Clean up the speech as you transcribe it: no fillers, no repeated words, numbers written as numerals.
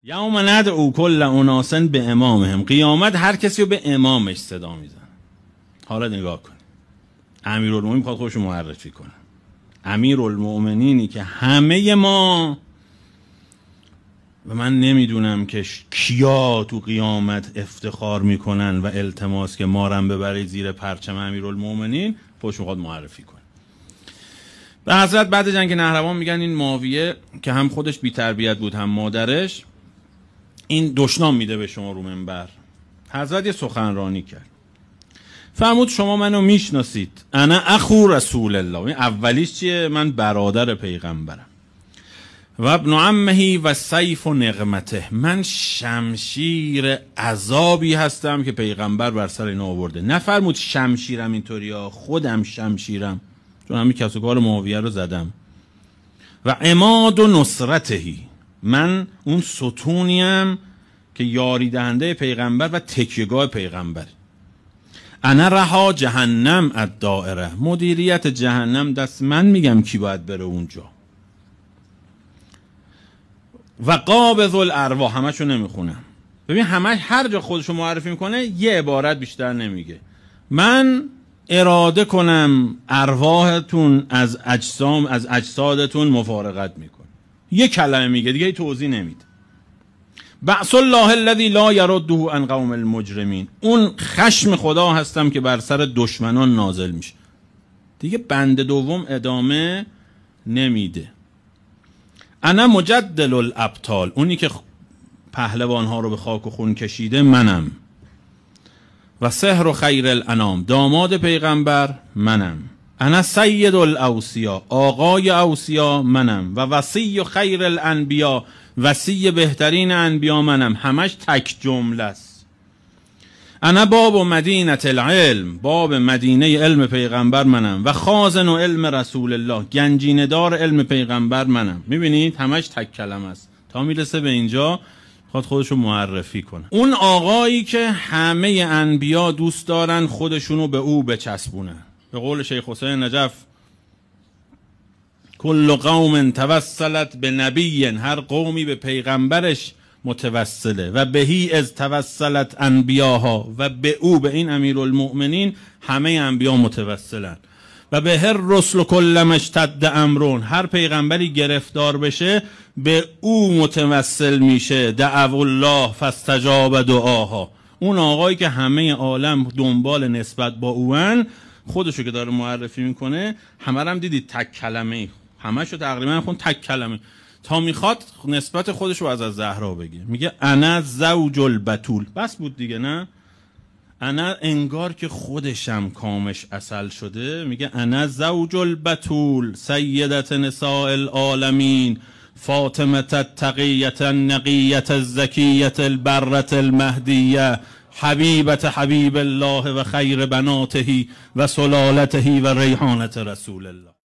یوم ندعو کل اناس به امامهم. قیامت هر کسی رو به امامش صدا میزن. حالا نگاه کن، امیرالمومنین میخواد خودش رو معرفی کنه. امیرالمومنینی که همه ما، و من نمیدونم که کیا تو قیامت افتخار میکنن و التماس که مارم ببرید زیر پرچم امیرالمومنین، خودش میخواد معرفی کنه. به حضرت بعد جنگ نهروان میگن این معاویه که هم خودش بی تربیت بود هم مادرش، این دشنام میده به شما رو منبر. حضرت یه سخنرانی کرد، فرمود شما منو میشناسید، انا اخو رسول الله. این اولیش چیه؟ من برادر پیغمبرم. و ابن عمه و سیف و نقمته، من شمشیر عذابی هستم که پیغمبر بر سر اینا آورده. نفرمود شمشیرم اینطوری ها، خودم شمشیرم، چون همین کس و کار معاویه رو زدم. و عماد و نصرتهی، من اون ستونیم که یاری دهنده پیغمبر و تکیهگاه پیغمبر. انا رها جهنم الدائره، مدیریت جهنم دست من، میگم کی باید بره اونجا. و قابض الارواح، همشو نمیخونم. ببین همش هر جا خودشو معرفی میکنه یه عبارت بیشتر نمیگه. من اراده کنم ارواحتون از اجسام، از اجسادتون مفارقت میکنه. یه کلمه میگه دیگه، توضیح نمیده. بعث الله الذی لا یرده عن قوم المجرمین، اون خشم خدا هستم که بر سر دشمنان نازل میشه. دیگه بند دوم ادامه نمیده. انا مجدل الابطال، اونی که پهلوان ها رو به خاک و خون کشیده منم. و سحر و خیر الانام، داماد پیغمبر منم. انا سید الاوصیا، آقای اوصیا منم. و وصی و خیر الانبیا، وصی بهترین انبیا منم. همش تک جمله است. انا باب و مدینه العلم، باب مدینه علم پیغمبر منم. و خازن و علم رسول الله، گنجینه دار علم پیغمبر منم. میبینید همش تک کلمه است. تا میرسه به اینجا خود خودشو معرفی کنه. اون آقایی که همه انبیا دوست دارن خودشونو به او بچسبونن. به قول شیخ حسین نجف، کل قوم توسلت به نبی، هر قومی به پیغمبرش متوسله. و بهی از توسلت انبیاها، و به او، به این امیرالمؤمنین، همه انبیا متوسلن. و به هر رسل کلم اشتد امرون، هر پیغمبری گرفتار بشه به او متوسل میشه. دعوا الله فاستجاب دعاها، اون آقایی که همه عالم دنبال نسبت با اون، خودشو که داره معرفی میکنه. همه هم دیدید تک کلمه، همشو تقریبا خون تک کلمه، تا میخواد نسبت خودشو از زهرا بگه. میگه انا زوج البتول، بس بود دیگه، نه؟ انا انگار که خودشم کامش عسل شده. میگه انا زوج البتول سیدت نساء العالمین، فاطمه التقیه النقیه الزکیه البره المهدیه، حبیبت حبیب الله و خیر بناته و سلالته و ریحانت رسول الله.